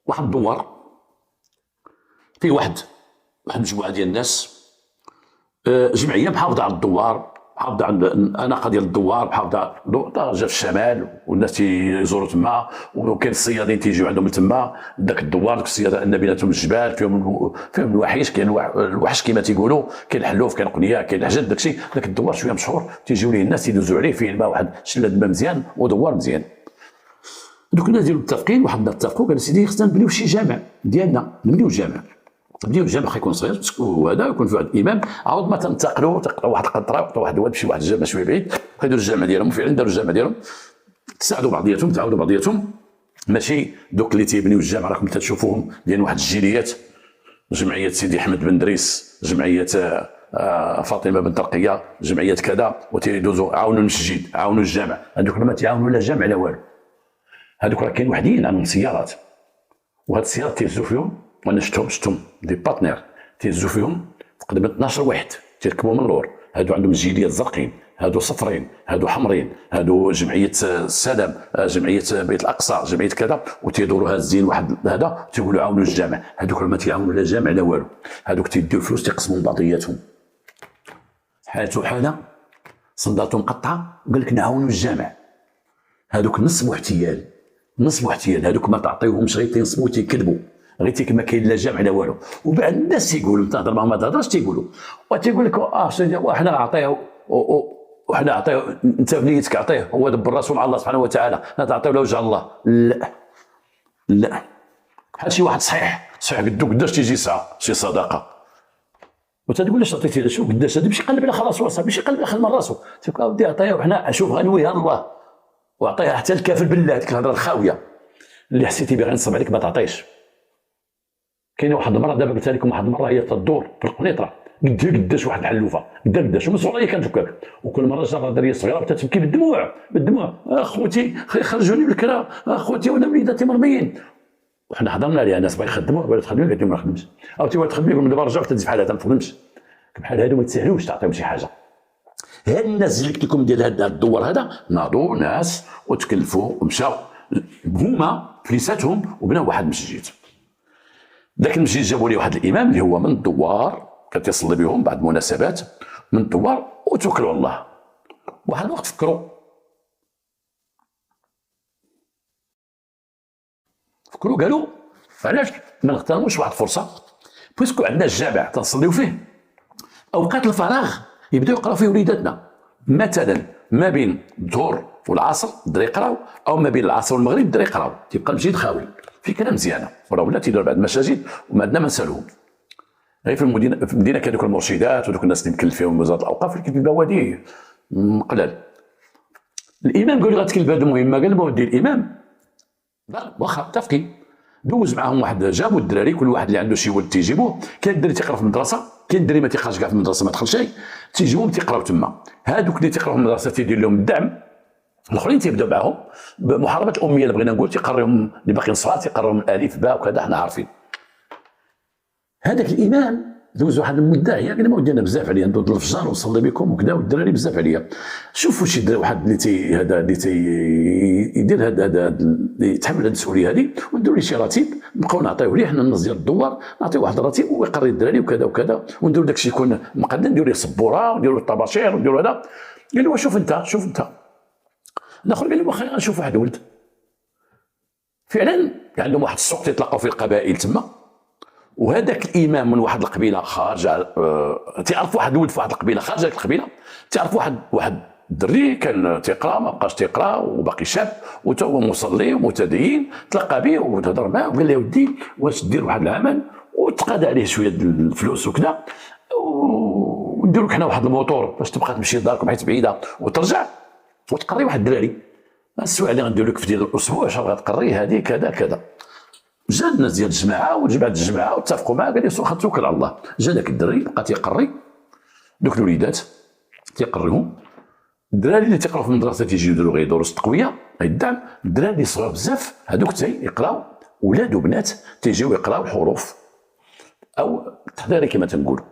واحد الدوار فيه واحد مجموعه ديال الناس، جمعيه محافظه على الدوار، محافظه على الاناقه ديال الدوار، محافظه درجه في الشمال، والناس تيزوروا تما، وكاين الصيادين تيجيو عندهم تما داك الدوار. داك الصيادة ان بيناتهم الجبال فيهم الوحيش، كاين الوحش كما تيقولوا، كاين الحلوف، كاين قنيه، كاين الحجد. داكشي داك الدوار شويه مشهور، تيجيو ليه الناس يدوزوا عليه، فيه الماء، واحد شله الماء مزيان ودوار مزيان. دوك الناس ديالو متفقين، واحد النهار اتفقوا قالوا سيدي خصنا نبنيو شي جامع ديالنا، نبنيو الجامع. نبنيو الجامع خا يكون صغير وهذا، يكون فيه واحد الامام، عاود ما تنتقلوا واحد القنطره واحد الواد شي واحد الجامع شويه بعيد، يديروا الجامع ديالهم. فعلا داروا الجامع ديالهم، تساعدوا بعضياتهم، تعاونوا بعضياتهم. ماشي دوك اللي تيبنيو الجامع راكم تشوفوهم ديال واحد الجيليات، جمعيه سيدي احمد بن دريس، جمعيه فاطمه بنت رقيه، جمعيه كذا، وتيدوزوا عاونوا المسجد، عاونوا الجامع. هذوك ما تيعاونوا لا الجامع لا والو. هذوك راه كاين وحدين عندهم سيارات، وهاد السيارات تيهزوا فيهم، وانا شفتهم دي باتنير تيهزوا فيهم تقريبا 12 واحد تيركبوا من اللور. هادو عندهم جيليات زرقين، هادو صفرين، هادو حمرين، هادو جمعيه السلام، جمعيه بيت الاقصى، جمعيه كذا، وتيدوروا هازين واحد هذا تيقولوا عاونوا الجامع. هادوك ما تيعاونوا لا الجامع لا والو. هادوك تيديو الفلوس تيقسموا بعضياتهم، حالته حاله صندالته مقطعه، وقال لك نعاونوا الجامع. هادوك نصبوا احتيال، نصبوا احتيال. هادوك ما تعطيوهمش، غير تينصبوا تيكذبوا، غير ما كاين لا جامع لا والو. وبعد الناس تيقولوا، تهضر معهم ما تهضرش، تيقولوا وتيقول لك سيدي وحنا نعطيه، وحنا نعطيه، انت بنيتك عطيه، هو دبر راسو مع الله سبحانه وتعالى، لا تعطيه لوجه الله. لا لا، بحال شي واحد صحيح قداش تيجي ساعه شي صدقه، وتقول له عطيتي شو قداش، هذا باش يقلب على خلاص راسه، باش يقلب على راسه. تيقول اودي عطيه، وحنا شوف غنويها الله، وعطيها حتى الكافر بالله. ديك الهضره الخاويه اللي حسيتي بغا ينصب عليك ما تعطيش. كاينه واحد المره دابا قلت لكم، واحد المره هي تدور في القنيطره، قداش واحد الحلوفه، قداش ومسؤوليه كانت هكاك، وكل مره جا دريه صغيره بدا تبكي بالدموع اخوتي خرجوني بالكرا، اخوتي وانا وليداتي مرميين. وحنا حضرنا عليها ناس بغا يخدموا، بغا تخدمي قالت لهم ما نخدمش، او تي تخدمي يقول دابا رجعوا تدي بحال هذا ما تخدمش. بحال هادو ما تسهلوش تعطيهم شي حاجه. هاد الناس اللي قلت لكم ديال هذا الدور هذا، ناضوا ناس وتكلفوا ومشاو هما فليساتهم وبناو واحد المسجد. ذاك المسجد جابوا لي واحد الامام اللي هو من الدوار، كان تيصلي بهم بعد المناسبات من الدوار، وتوكلوا على الله. واحد الوقت فكروا قالوا علاش ما نغتنموش واحد الفرصه، بويسكو عندنا الجامع تنصليو فيه، اوقات الفراغ يبداو يقراو فيه وليداتنا. مثلا ما بين الظهر والعصر الدراري يقراو، او ما بين العصر والمغرب الدراري يقراو، تيبقى المسجد خاوي. فكره مزيانه، وراه ولا تيديروا بعض المساجد وما عندنا ما نسالوهم. غير في المدينه كاين دوك المرشدات ودوك الناس اللي مكلفين وزاره الاوقاف، اللي في البوادي قلال. الامام قال لي غتكلف هذه المهمه، قال بودي الامام لا واخا متفقين. دوز معاهم واحد، جابوا الدراري كل واحد اللي عنده شي ولد تيجيبوه. كاين الدراري تيقرا في المدرسه، كاين الدراري ما تيقراش كاع في المدرسه، ما دخل شيء، تيجيبوهم تيقراو تما. هادوك اللي تيقراو في المدرسه تيدير لهم الدعم، الاخرين تيبداو معاهم بمحاربه الاميه اللي بغينا نقول، تيقريهم اللي باقيين صغار تيقريهم الالف باء وكذا، حنا عارفين. هذاك الامام دوز واحد المده، هي قال ما ودينا بزاف عليا ندوز الفجر ونصلي بكم وكذا، والدراري بزاف عليا. شوفوا شي واحد اللي يدير هذا اللي يتحمل هذه المسؤوليه هذه، ونديروا ليه شي راتب، نبقاو نعطيوه ليه حنا الناس ديال الدوار، نعطيوه واحد الراتب ويقري الدراري وكذا وكذا، ونديروا داكشي يكون مقدم، نديروا ليه سبوره ونديروا له الطباشير ونديروا هذا. قال له شوف انت الاخر قال لي واخا غنشوف واحد ولد. فعلا عندهم واحد السوق تيتلاقاو فيه القبائل تما، وهذاك الامام من واحد القبيله خارج، تعرف واحد الولد في واحد القبيله خارج هذيك القبيله، تعرف واحد الدري كان تيقرا ما بقاش تيقرا وباقي شاب وتا هو مصلي ومتدين، تلاقى به وتهضر معاه وقال له يا ودي واش دير واحد العمل وتقاد عليه شويه الفلوس وكذا، ونديروا لك حنا واحد الموتور باش تبقى تمشي لداركم حيت بعيده وترجع وتقري واحد الدراري. السوايع اللي غندير لك في ديال الاسبوع اش بغا تقري هذه كذا كذا. جا الناس ديال الجماعه وجمعت الجماعه واتفقوا معاه، قال لي واخا توكل على الله. جا داك الدري بقى تيقري دوك الوليدات، تيقريهم. الدراري اللي تيقراو في المدرسه تيجيو يديروا غير دروس تقويه الدعم. الدراري اللي صغار بزاف هذوك تيقراو، ولاد وبنات تيجيو يقراو الحروف او التحضيري كما تنقولوا.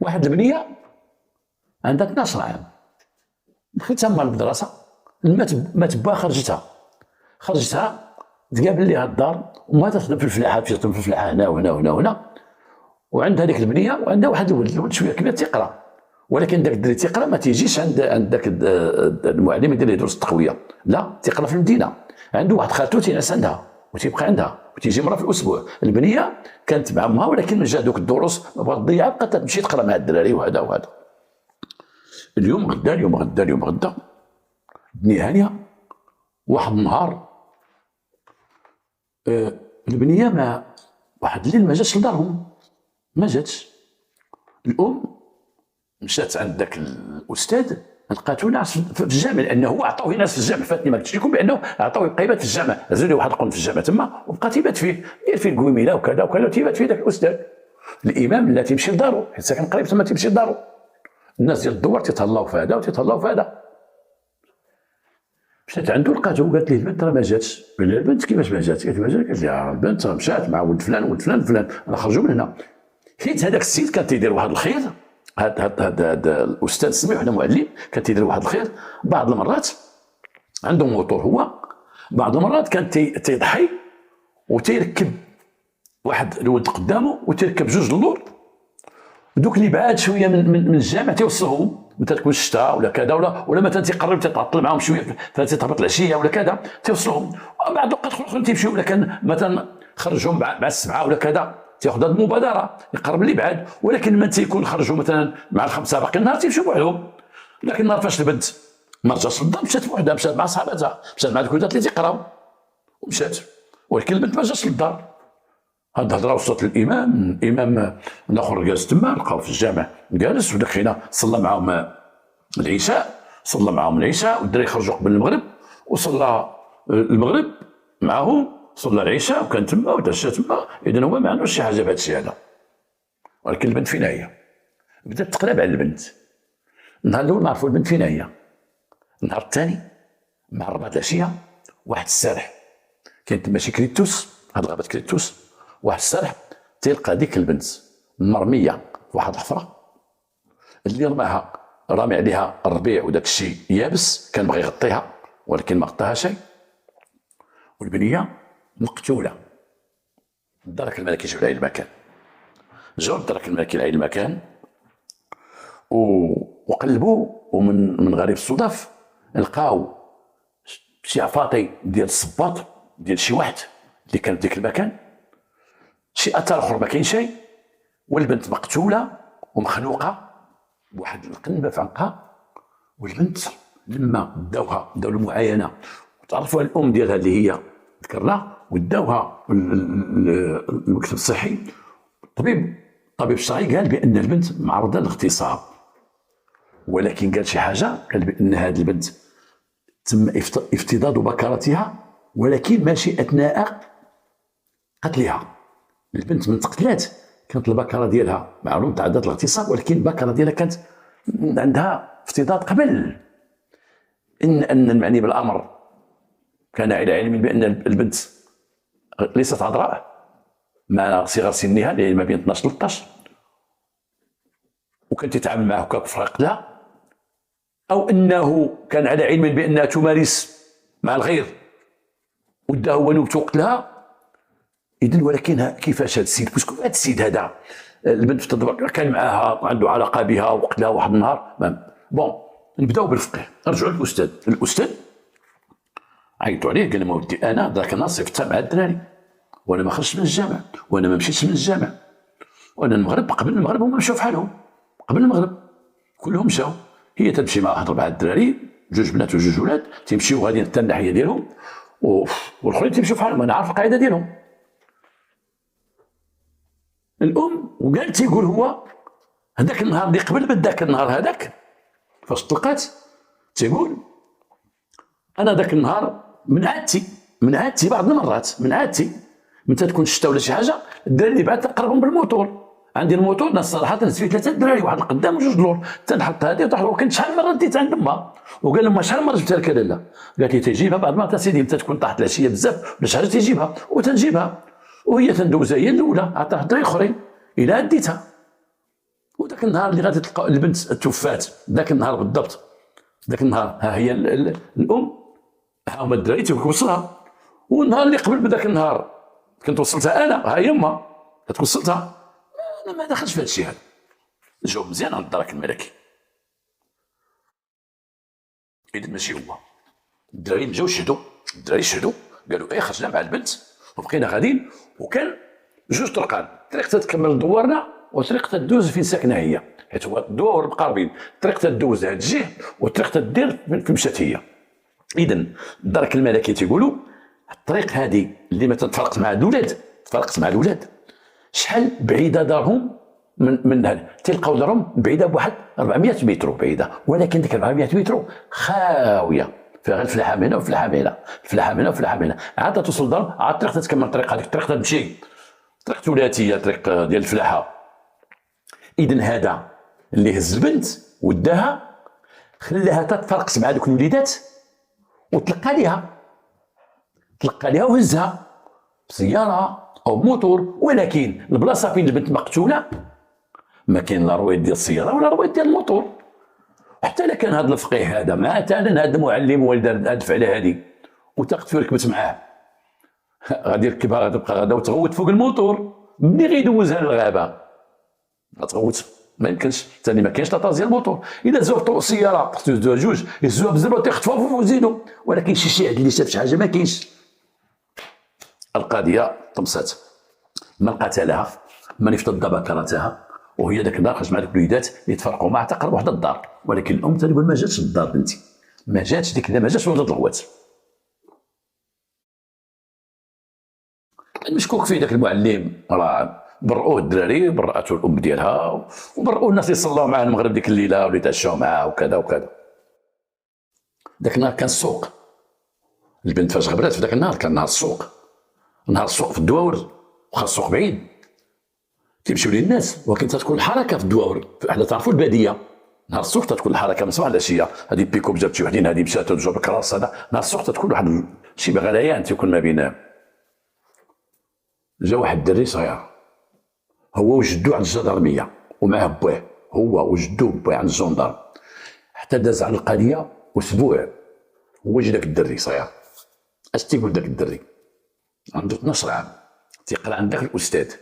واحد البنيه عندها 12 عام، دخلت تما المدرسه، مات با خرجتها تقابل لي هاد الدار وما تخدم في الفلاحه، تمشي تخدم في الفلاحه هنا وهنا وهنا وهنا، وعند هذيك البنيه وعندها واحد الولد شويه كبير تيقرا، ولكن داك الدري تيقرا ما تيجيش عند داك المعلم يدير دروس التقويه، لا تيقرا في المدينه، عنده واحد خالته تينعس عندها وتيبقى عندها وتيجي مره في الاسبوع. البنيه كانت مع امها ولكن من جا دوك الدروس ما بغات تضيعها، بقات تمشي تقرا مع الدراري وهذا وهذا. اليوم غدا اليوم غدا اليوم غدا الدنيا هانيه. واحد النهار البنيه ما واحد الليل ما جاتش لدارهم، ما جاتش. الام مشات عند ذاك الاستاذ لقاتو ناس في الجامع، لانه هو عطاوه ناس في الجامع. فاتني ما قلتش لكم بانه عطاوه يبقى يبات في الجامع، هزوا لي واحد القرن في الجامع تما وبقى تيبات فيه، يدير فيه القويميله وكذا وكذا، تيبات فيه ذاك الاستاذ. الامام لا تيمشي لدارو حيت ساكن قريب تما، تيمشي لدارو. الناس ديال الدوار تيتهلاو في هذا وتيتهلاو في هذا. مشات عنده لقاتو، قالت ليه البنت راه ما جاتش. قال لها البنت كيفاش ما جاتش؟ قالت لي ما جاتش. قالت لها البنت مشات مع ولد فلان ولد فلان فلان، راه خرجوا من هنا. حيت هذاك السيد كان تيدير واحد الخير، هذا الاستاذ سميح ولا معلم كان تيدير واحد الخير. بعض المرات عنده موتور هو، بعض المرات كان تيضحي وتيركب واحد الولد قدامه وتيركب جوج اللور، دوك اللي بعاد شويه من الجامع تيوصلهم متى تكون الشتاء ولا كذا، ولا مثلا تيقرب تيتعطل معاهم شويه فتتهبط العشيه ولا كذا تيوصلهم. بعد وقت اخرين تيمشيو، ولا كان مثلا خرجهم مع السبعه ولا كذا تياخذ هذه المبادره يقرب اللي بعاد. ولكن من تيكون خرجوا مثلا مع الخمسه باقي النهار تيمشيو بوحدهم. لكن النهار فاش البنت ما رجعتش للدار مشات بوحدها، مشات مع صحاباتها، مشات مع الولاد اللي تيقراو ومشات. ولكن البنت ما جاتش للدار. هاد الهضره وصلت للامام. الامام الاخر جالس تما، لقاو في الجامع جالس، وداك فينا صلى معاهم العشاء، صلى معاهم العشاء، والدراري خرجوا قبل المغرب وصلى المغرب معاهم، صلى العشاء وكان تما وتعشى تما. اذا هو ما عندوش شي حاجه بهذا الشيء هذا. ولكن البنت فين هي؟ بدات تقلب على البنت. النهار الاول ما عرفوا البنت فين هي. النهار الثاني مع 4 العشيه واحد السارح كاين تما شي كريتوس، هاد غابه كريتوس، واحد السارح تلقى ديك البنت مرميه في واحد الحفره اللي رامي عليها الربيع وداك الشيء يابس، كان بغى يغطيها ولكن ما غطاها شيء. والبنيه مقتوله. الدرك الملكي جاو لهي المكان، جاو الدرك الملكي لهي المكان وقلبوا، ومن غريب الصدف لقاو شي عفاطي ديال الصباط ديال شي واحد اللي كان في ديك المكان، شي اثر اخر ما كاين شيء، والبنت مقتوله ومخنوقه بواحد القنبه في عنقها. والبنت لما داو المعاينه وتعرفوا الام ديالها اللي هي ذكرنا، وداوها المكتب الصحي، الطبيب الشرعي قال بان البنت معرضه للاغتصاب. ولكن قال شي حاجه، قال بان هذه البنت تم افتضاض بكرتها ولكن ماشي اثناء قتلها. البنت من تقتلات كانت البكره ديالها معلوم تعدت الاغتصاب، ولكن البكره ديالها كانت عندها افتضاض قبل. ان المعني بالامر كان على علم بان البنت ليست عذراء مع صغر سنها اللي ما بين 12 و 13، وكان تتعامل معه ككفر قتلها، او انه كان على علم بانها تمارس مع الغير ودا هو نوبته قتلها. اذن ولكن كيفاش هذا السيد، باسكو هذا السيد هذا البنت كان معاها وعنده علاقه بها وقتلها واحد النهار. بون نبداو بالفقه، نرجعوا للاستاذ. الاستاذ عيطوا عليه قال له ودي انا ذاك النهار صيفطت مع الدراري وانا ما خرجتش من الجامع وانا ما مشيتش من الجامع، وانا المغرب قبل المغرب هما مشاو في حالهم، قبل المغرب كلهم مشاو، هي تمشي مع واحد 4 الدراري، 2 بنات و2 ولاد، تيمشيو غاديين حتى الناحيه ديالهم والاخرين تيمشيو في حالهم. انا عارف القاعده ديالهم. الام وقال تيقول هو هذاك النهار اللي قبل ذاك النهار هذاك فاش طلقات، تيقول انا ذاك النهار من عادتي بعض المرات من عادتي متى تكون الشتاء ولا شي حاجه الدراري اللي بعد تقربهم بالموتور. عندي الموتور ناس صراحه نسوي 3 دراري، واحد القدام و2 اللور، تنحط هذه وتحط. وكنت شحال مره ديت عند امها وقال لهم شحال مره جبتها لك لاله، قالت لي تيجيبها بعد ما سيدي متى تكون طاحت العشيه بزاف ولا شي حاجه تيجيبها وتنجيبها، وهي تندوزها هي الاولى عطاها الدراري الاخرين الى ديتها. وذاك النهار اللي غادي تلقى البنت توفات، ذاك النهار بالضبط، ذاك النهار ها هي الام ها هما الدراري تيوصلها، والنهار اللي قبل بذاك النهار كنت وصلتها انا، ها يما كنت وصلتها، انا ما دخلتش في هذا الشيء هذا. جاوب مزيان عن الدرك الملكي. اذا ماشي هو. الدراري مشاو شهدوا، الدراري شهدوا قالوا ايه خرجنا مع البنت وبقينا غاديين، وكان جوج طرقان، طريق تكمل دوارنا وطريق تدوز فين ساكنه هي، حيت هو الدور مقاربين، طريق تدوز هاد الجهه وطريق تدير فين مشات هي. اذا الدرك الملكي تيقولوا الطريق هذه اللي ما تفرقت مع الاولاد، تفرقت مع الاولاد شحال بعيده دارهم من هذا، تلقاو دارهم بعيده بواحد 400 متر بعيده، ولكن ديك 400 متر خاويه فيها غير الفلاحه هنا وفلاحه هنا، الفلاحه هنا وفلاحه هنا، عاد توصل دارهم عاد الطريق تتكمل، الطريق هذيك الطريق تمشي طريق ثلاثيه، طريق ديال الفلاحه. اذا هذا اللي هز البنت وداها خلاها تتفرقت مع دوك الوليدات وتلقى ليها وهزها بسياره او بموتور، ولكن البلاصه فين البنت مقتوله ما كاين لا رويد ديال السياره ولا رويد ديال الموتور. حتى الا كان هذا الفقيه هذا مثلا هذا المعلم هو اللي دار الفعله هذه وتاخذ ركبت معاه، غادي يركبها تبقى غادا وتغوت فوق الموتور، ملي غيدوزها للغابه غتغوت ما يمكنش، ثاني ما كاينش لاطاز ديال الموتور. الا زوجتو السياره تهزوها جوج يهزوها بزربه تيخطفوها فوق ويزيدوا، ولكن شي شاهد اللي شاف شي حاجه ما كاينش. القضيه طمست، من قتلها من افتض بكرتها، وهي ذاك النهار خرج مع دوك الوليدات اللي تفرقوا معها تقرب واحد الدار، ولكن الام تقول ما جاتش للدار بنتي، ما جاتش ديك ما جاتش ولد الغوات. المشكوك فيه ذاك المعلم راه برؤوه الدراري، برأته الام ديالها، وبرؤوا الناس اللي صلاو معاه المغرب ديك الليله واللي تعشاو معاه وكذا وكذا. ذاك النهار كان السوق، البنت فاش غبرات في ذاك النهار كان نهار السوق، نهار السوق في الدواور، واخا السوق بعيد تيمشيو ليه الناس، ولكن تتكون الحركه في الدواور، حنا تعرفوا الباديه نهار السوق تتكون الحركه من صباح العشيه، هذه بيكوب جابت شي وحدين، هذه مشات وجاب الكراس، هذا نهار السوق تتكون واحد شي غليان تيكون ما بين. جا واحد الدري صغير هو وجدو عند الجدرميه ومعاه بواه، هو وجدو بواه عند الجندار، حتى داز على القضيه اسبوع. هو جا داك الدري صغير، اش تيقول داك الدري؟ عنده 12 عام، تيقرا عند داك الاستاذ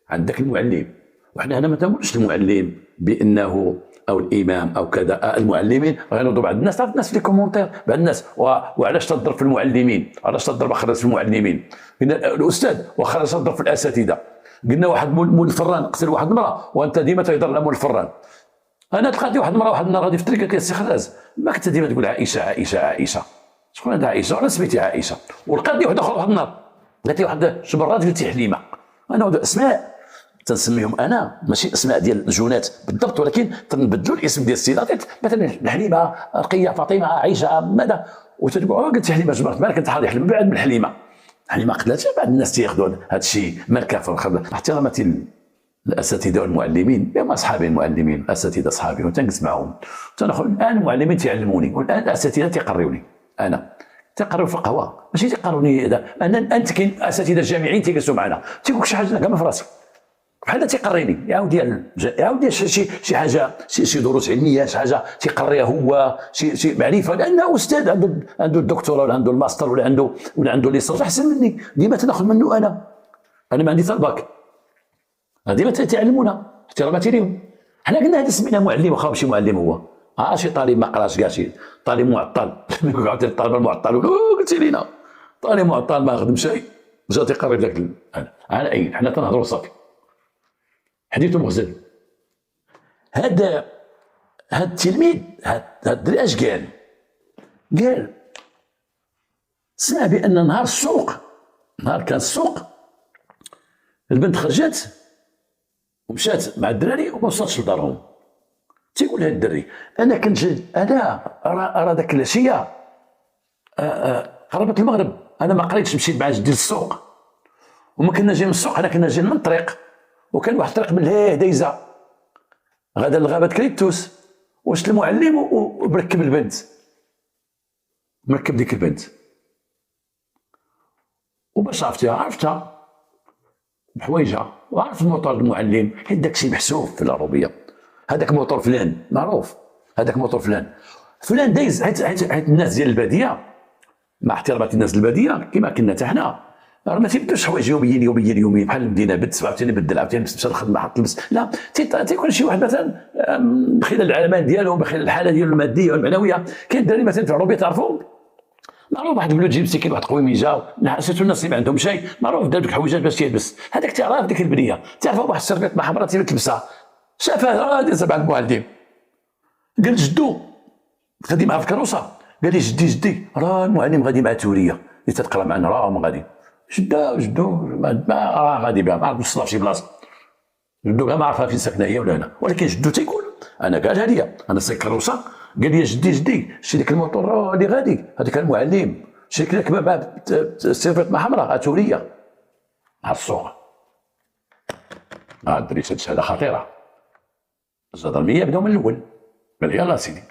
عند داك المعلم، وحنا هنا ما تنقولش المعلم بانه او الامام او كذا، المعلمين غينوضوا بعض الناس، تعرف الناس في لي كومونتير بعض الناس وعلاش تضرب في المعلمين، علاش تضرب اخرج في المعلمين، الاستاذ واخرج تضرب في الاساتذه. قلنا واحد مول الفران قتل واحد المراه وانت ديما تهضر على مول الفران. انا تلقاتي واحد المراه واحد النهار غادي في الطريق قالت لي السي خراز ما كنت ديما تقول عائشه عائشه عائشه، شكون هذا عائشه؟ وانا سميتي عائشه. ولقات لي واحد اخر واحد النهار قالت لي واحد شبرات قلتي حليمه. انا هذو اسماء تنسميهم انا ماشي اسماء ديال الجونات بالضبط، ولكن تنبدلوا الاسم ديال السيدات، مثلا حليمه، رقيه، فاطمه، عائشه، ماذا، وتقول قلت حليمه جبرت مالك انت حاضر حليمه بعد من حليمه. حليمه قتلت بعض الناس تياخذوا هذا الشيء مالك احترامات الاساتذه والمعلمين، هما اصحابي المعلمين، الاساتذه اصحابي وتنجلس معهم تناخذ. الان المعلمين تعلموني والان الاساتذه تيقريوني، انا تقروا في القهوه ماشي تيقروني انا انت كاين اساتذه جامعيين تيجلسوا معنا تيقول شي حاجه كاع في راسي بحال تيقريني، يعاود شي حاجه شي دروس علميه، شي حاجه تيقريها هو، شي معرفه، لانه استاذ عنده الدكتوراه ولا عنده الماستر ولا عنده ليسانس احسن مني، ديما تناخذ منه انا ما عندي حتى الباك، ديما تعلمونا احتراماتي ليهم. حنا قلنا هذا سمينا معلم واخا ماشي معلم هو، شي طالب ما قراش كاع، شي طالب معطل قعدت الطالب المعطل قلتي لينا طالب معطل ما خدم شيء جا تيقري ذاك على اي حنا تنهضروا صافي حديث مغزل. هذا التلميذ هذا الدري اش قال سمع بان نهار السوق، نهار كان السوق البنت خرجت ومشات مع الدراري وما وصلتش لدارهم. تيقول هذا الدري انا كنت انا ارى ذاك العشيه قربت المغرب، انا ما قريتش، مشيت مع جدي للسوق وما كنا جايين من السوق، حنا كنا جايين من الطريق، وكان واحد الطريق من لهيه دايزه غادا لغابه كريتوس، وشت المعلم ومركب البنت، مركب ديك البنت، وباش عرفتها بحوايجها، وعرف الموطور المعلم حيت داكشي محسوب في العربيه، هذاك موطور فلان معروف، هذاك موطور فلان دايز، حيت الناس ديال الباديه مع احترامات الناس الباديه كما كنا حتى حنا، راه ما تيبدلوش حوايج يوميا بحال المدينه بدت عاوتاني بدل عاوتاني مشى الخدمه حط لبس، لا تيكون شي واحد مثلا من خلال العلامات ديالو، من خلال الحاله ديالو الماديه والمعنويه. كاين الدراري مثلا في العروبيه تعرفوا معروف واحد البلوت جيب مسكين واحد قوي ميجا، سيرتو الناس اللي ما عندهم شيء معروف دار ديك الحويجات باش تيلبس، هذاك تعرف ديك البنيه تعرفوا واحد السربيط مع حمراء تلبسها شافها غادي سبع المعلم قال جدو غادي معاه في الكروسه، قال لي جدي راه المعلم غادي مع توريه اللي تتقرا معنا راه غادي جدو ما غادي بها ما عرف نوصلها في شي بلاصه، جدو ما عرفها فين ساكنه هي ولا هنا، ولكن جدو تيقول انا قالها لي انا سايق الكروسه، قال لي جدي شري ديك الموطور اللي غادي هذاك المعلم شري لك مع سيرفيت مع حمراء توريه مع السوق. الدري شاد شهاده خطيره، الجدرميه بداو من الاول، قال يلاه سيدي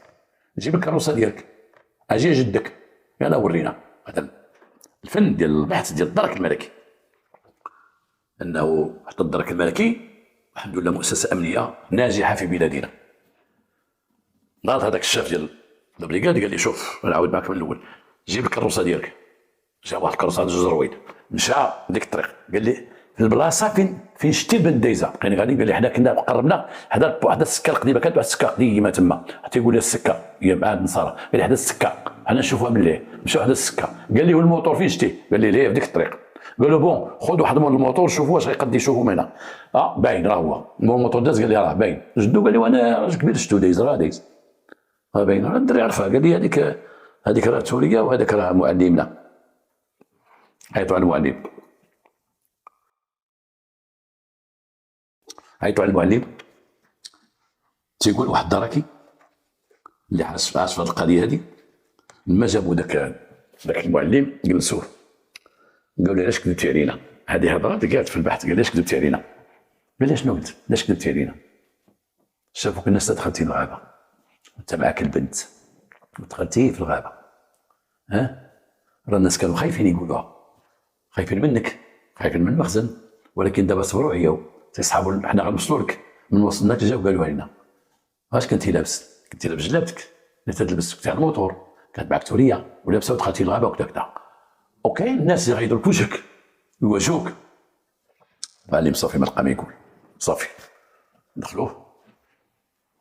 جيب الكروسه ديالك اجي جدك يلا ورينا. هذا الفن ديال البحث ديال الدرك الملكي، انه حتى الدرك الملكي الحمد لله مؤسسه امنيه ناجحه في بلادنا. ناض هذاك الشاف ديال البريكاد قال لي شوف نعاود معك من الاول، جيب الكروسه ديالك، جاب واحد الكروسه جوج رويد، مشى ديك الطريق قال لي في البلاصه فين شتي البن دايزه بقينا غادي، قال لي حنا كنا قربنا حدا واحد السكه القديمه، كانت واحد السكه قديمه تما حتى يقول لي السكه هي مع النصارى، قال لي حدا السكه حنا نشوفوها من ليه، مشى حدا السكه قال لي والموطور فين شتي، قال لي ليه في ديك الطريق، قال له بون خذ واحد من الموطور شوفوا واش غيقد يشوفوا من هنا، باين راه هو الموطور داز، قال لي راه باين. جدو قال لي وانا راجل كبير شتو دايز راه دايز باين، راه الدري عرفها، قال لي هذيك راه توريه وهذاك راه معلمنا. عيطوا على المعلم، عيطوا على المعلم تيقول واحد الدراكي اللي عاش في هذه القضيه هذه، لما جابوا ذاك المعلم جلسوه قالوا له علاش كذبتي علينا، هذه هضره قالت في البحث، قال علاش كذبتي علينا، قال له شنو قلت علاش كذبتي علينا، شافوك الناس دخلتي الغابه وانت معاك البنت ودخلتي في الغابه، راه الناس كانوا خايفين يقولوها، خايفين منك، خايفين من المخزن، ولكن دابا صبروا عياو تيصحابوا حنا غنوصلوا لك، من وصلناك جاو قالوا لنا واش كنتي لابس، كنتي لابس جلابتك اللي تلبس تاع الموطور، كانت معك توريه ولابسه ودخلتي للغابه وكذا، وكاين الناس اللي غيديروا بوجهك يواجهوك. المعلم صافي ما لقى ما يقول، صافي دخلوه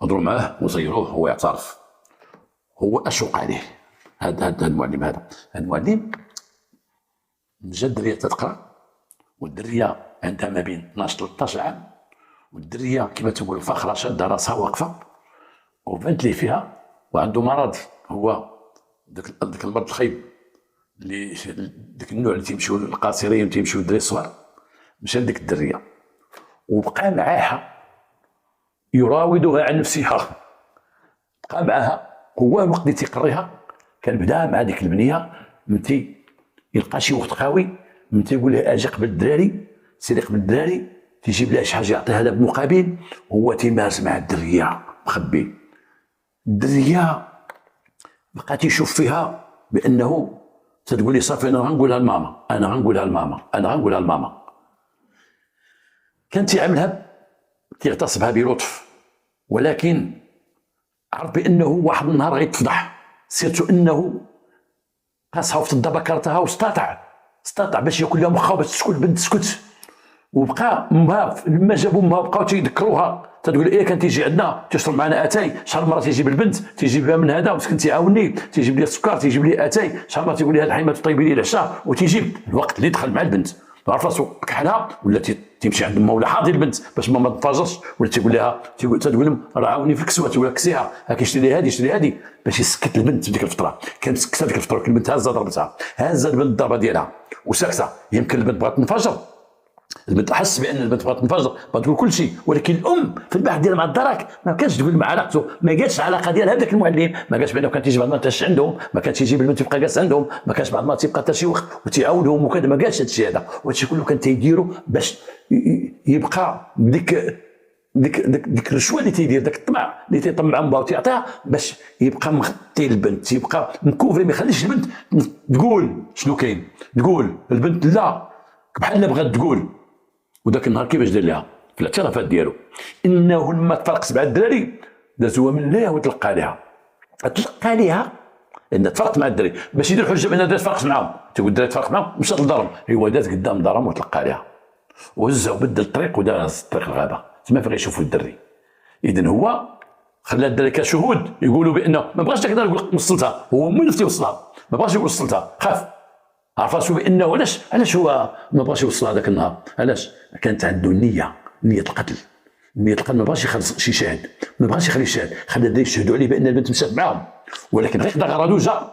هضروا معاه وزيروه، هو يعترف هو اشوق عليه هذا المعلم، هذا المعلم جا الدريه تتقرا والدريه عندها ما بين 12 13 عام، والدريه كما تقول فاخره شاده راسها واقفه وبانت ليه فيها وعنده مرض، هو داك المرض الخايب اللي داك النوع اللي تيمشيو القاصرين وتيمشيو الدراري الصغار، مشى لديك الدريه وبقى معاها يراودها عن نفسها، بقى معاها هو الوقت اللي تيقريها كان بدا مع ديك البنيه من يلقى شي وقت قوي من تيقول لها اجي قبل الدراري، سيري قبل الدراري، تيجيب لها شي حاجه يعطيها لها بالمقابل، هو تيمارس مع الدريه مخبي. الدريه بقى تيشوف فيها بانه تتقول لي صافي انا غنقولها لماما، انا غنقولها لماما، انا غنقولها لماما. كان تيعاملها تيغتصبها بلطف، ولكن عرف بانه واحد النهار غيتفضح، سيرتو انه قاسها وفي بكرتها واستطاع باش ياكل لها مخها باش تسكت البنت تسكت، وبقى امها لما جابوا امها بقاو تيذكروها تتقول ايه كان تيجي عندنا تشرب معنا اتاي، شحال مره تيجيب البنت تيجيبها من هذا وسكن تيعاوني تيجيب لي السكر تيجيب لي اتاي، شحال مره تيقول لي هاد الحيمه طيبي لي العشاء، وتيجيب الوقت اللي دخل مع البنت عرف راسو كحلها ولا تيمشي عند امها ولا حاضر البنت باش ما تفاجرش، ولا تيقول لها تقول لهم راه عاوني في الكسوه، تقول لها كسيها هاك اشتري هذه اشتري هذه باش يسكت البنت في ديك الفتره. كانت سكتها ديك الفتره البنت هازه ضربتها، هازه البنت الضربه ديالها وساكته، يمكن البنت بغات تنفجر، البنت حس بان البنت بغات تنفجر بغات تقول كل شيء، ولكن الام في البحث ديالها مع الدرك ما كانش تقول مع علاقته، ما قالش العلاقه ديالها بذاك المعلم، ما قالش بانه كان تيجي بعض المرات تاش عندهم، ما كانش يجيب البنت يبقى جالس عندهم، ما كانش بعض المرات تيبقى تشيوخ وتيعاونهم وكذا، ما قالش هذا الشيء هذا، وهادشي كله كان تيديروا باش يبقى ديك الرشوه اللي تيدير، داك الطمع اللي تيطمع امها وتيعطيها باش يبقى مغطي البنت، يبقى مكوفري، ما يخليش البنت تقول شنو كاين، تقول البنت لا بحال بغات تقول. وذاك النهار كيفاش دار لها في الاعترافات ديالو انه لما تفرق 7 الدراري داز هو من ليها وتلقى لها لان تفرقت مع الدري باش يدير حجه بان الدري تفرقت معاهم، تيقول الدري تفرق معاهم مشات للدرم، هو دات قدام الدرم وتلقى عليها وهزها وبدل الطريق ودار طريق الغابه تما فين غيشوفوا الدري. اذا هو خلى الدري كشهود يقولوا بانه ما بغاش داك النهار يقول وصلتها، هو من اللي يوصلها ما بغاش يقول وصلتها، خاف عرف راسو بانه علاش هو ما بغاش يوصلها ذاك النهار، علاش كانت عنده نيه القتل، نيه القتل ما بغاش يخلص شي شاهد، ما بغاش يخلي الشاهد، خلى الدري يشهدوا عليه بان البنت مشات معاهم، ولكن غير غرضو جا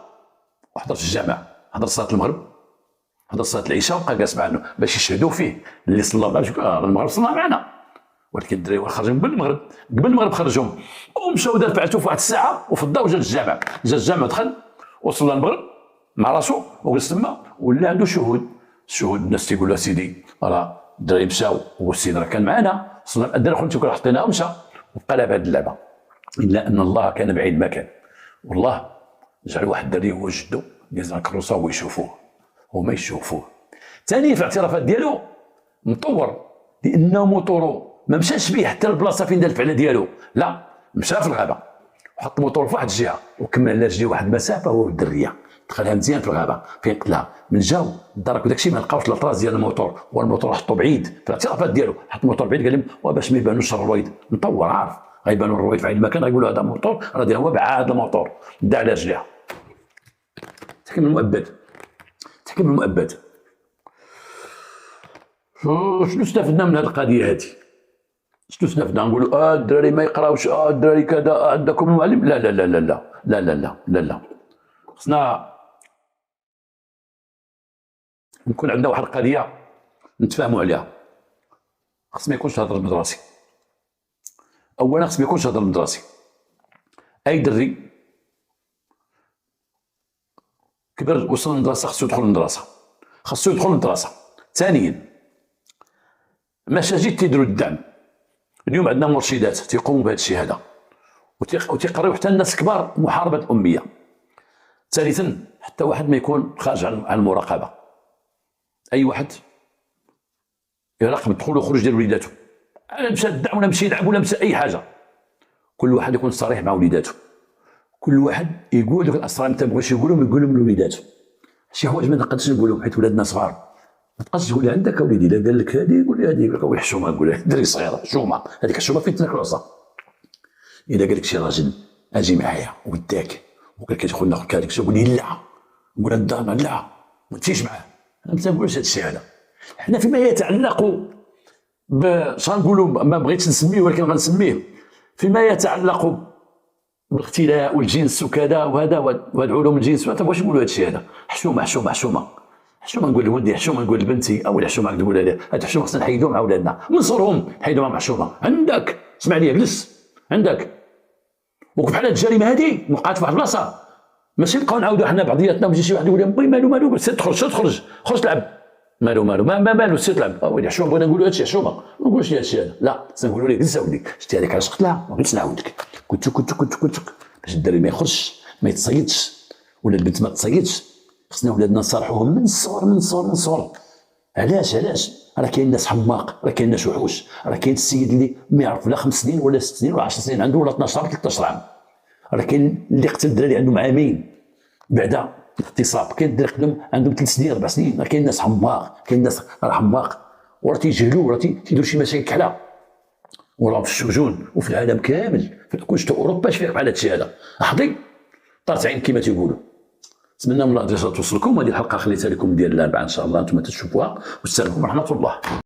وحضر في الجامع، حضر صلاه المغرب، حضر صلاه العشاء وبقى جالس معنا باش يشهدوا فيه اللي صلى معنا المغرب صلى معنا، ولكن الدري خرج قبل المغرب، قبل المغرب خرجهم ومشاو دار فعلتو في واحد الساعه وفضاو جا للجامع، جا الجامع دخل وصلى المغرب مع راسو وجلس تما ولا عنده شهود، الشهود الناس تيقول له سيدي راه الدراري مشاو والسيد راه كان معنا صلى الدراري خوتو كون حطيناه ومشى وبقى لعب هذه اللعبه، الا ان الله كان بعيد ما كان، والله جعل واحد الدري هو جدو جالس على الكروسه ويشوفوه هما يشوفوه. ثانيا في الاعترافات ديالو مطور لانه موتورو ما مشاش بيه حتى البلاصه فين دار الفعله ديالو، لا مشى في الغابه وحط موتور في واحد الجهه وكمل على رجليه واحد المسافه هو الدريه دخلها مزيان في الغابه فين قتلها، من جاو درك وداكشي ما لقاوش الاطراز ديال الموتور والموتور حطو بعيد في الاعترافات ديالو، حط الموتور بعيد قال لهم وباش ما يبانوش الرويض مطور عارف غيبانوا الرويض في عين المكان غيقولوا هذا موتور راه ديال هو بعاد الموتور دا على رجليها. تحكيم المؤبد، تحكيم المؤبد شنو استفدنا من هذه القضيه هذه؟ شنو استفدنا؟ نقولوا الدراري ما يقراوش، الدراري كذا عندكم المعلم، لا لا لا لا لا لا لا لا لا لا خصنا نكون عندنا واحد القضيه نتفاهموا عليها. خص ما يكونش هضر مدرسي، اولا خص ما يكونش هضر مدرسي، اي دري كبر وصل للمدرسه خصو يدخل للمدرسه، خصو يدخل للمدرسه. ثانيا المساجد تيديروا الدعم، اليوم عندنا مرشدات تيقوموا بهذا الشيء هذا وتيقريو حتى الناس كبار محاربه الاميه. ثالثا حتى واحد ما يكون خارج عن المراقبه، اي واحد يراقب الدخول والخروج ديال وليداته، مشى الدعم ولا مشى يلعب ولا مشى اي حاجه، كل واحد يكون صريح مع وليداته، كل واحد يقول دوك الاسرار اللي تبغيش يقولهم يقولهم لوليداته. شي حوايج ما نقدرش نقولهم حيت ولادنا صغار، ما تبقاش تقول لي عندك اوليدي الا قال لك هذه قول لي هذه، يقول لك وي حشومه، قول له دري صغيره حشومه، هذيك الحشومه فين تناكل عصا. اذا قال لك شي راجل اجي معايا وداك وقال لك يدخل ناخذ هذيك الشيء، قول لي لا، نقول الدار لا ما تمشيش معاه، انا ما تنقولش هذا الشيء هذا. حنا فيما يتعلق باش غنقولوا ما بغيتش نسميه ولكن غنسميه فيما يتعلق بالاختلاء والجنس وكذا وهذا وهاد علوم الجنس، ما تبغوش نقولوا هذا الشيء هذا. حشومه حشومه حشومه حشومه، نقول لولدي حشومه، نقول لبنتي او الحشومه تقول لها هاد الحشومه خصنا نحيدوها مع ولادنا من صغرهم، نحيدوا معهم حشومه. عندك اسمع لي جلس عندك وقف على الجريمه هذه وقعت في واحد البلاصه، ماشي نبقاو نعاودوا حنا بعضياتنا ويجي شي واحد يقول لي بوي مالو مالو سير تخرج خرج تلعب، مالو مالو ما مالو سير تلعب، ويلي حشومه بغينا نقولوا هادشي حشومه، ما نقولوش هذا الشيء هذا، لا نقولوا لك جلس اوليدي شتي هذيك علاش قتلها ما بغيتش نعاود لك، كنت باش الدري ما يخرجش ما يتصيدش ولا البنت ما تصيدش. خصنا ولادنا نصارحوهم من الصغر من الصغر من الصغر. علاش راه كاين ناس حماق، راه كاين ناس وحوش، راه كاين السيد اللي ما يعرف لا 5 سنين ولا 6 سنين ولا 10 سنين عنده ولا 12 عام 13 عام، راه كاين اللي قتل الدراري عندهم عامين بعد الاغتصاب، كاين الدراري قتلهم عندهم 3 سنين 4 سنين، راه كاين ناس حماق، كاين ناس راه حماق وراه تيجهلوا وراه تيديروا شي مشاكل كحله وراهم في السجون وفي العالم كامل في كلشي اوروبا اش فيها بحال هادشي هذا، حظي طارت عين كما تيقولوا. نتمنى من الله توصلكم، وهذه الحلقه خليتها لكم ديال الاربعاء ان شاء الله انتم تشوفوها، والسلام عليكم ورحمه الله.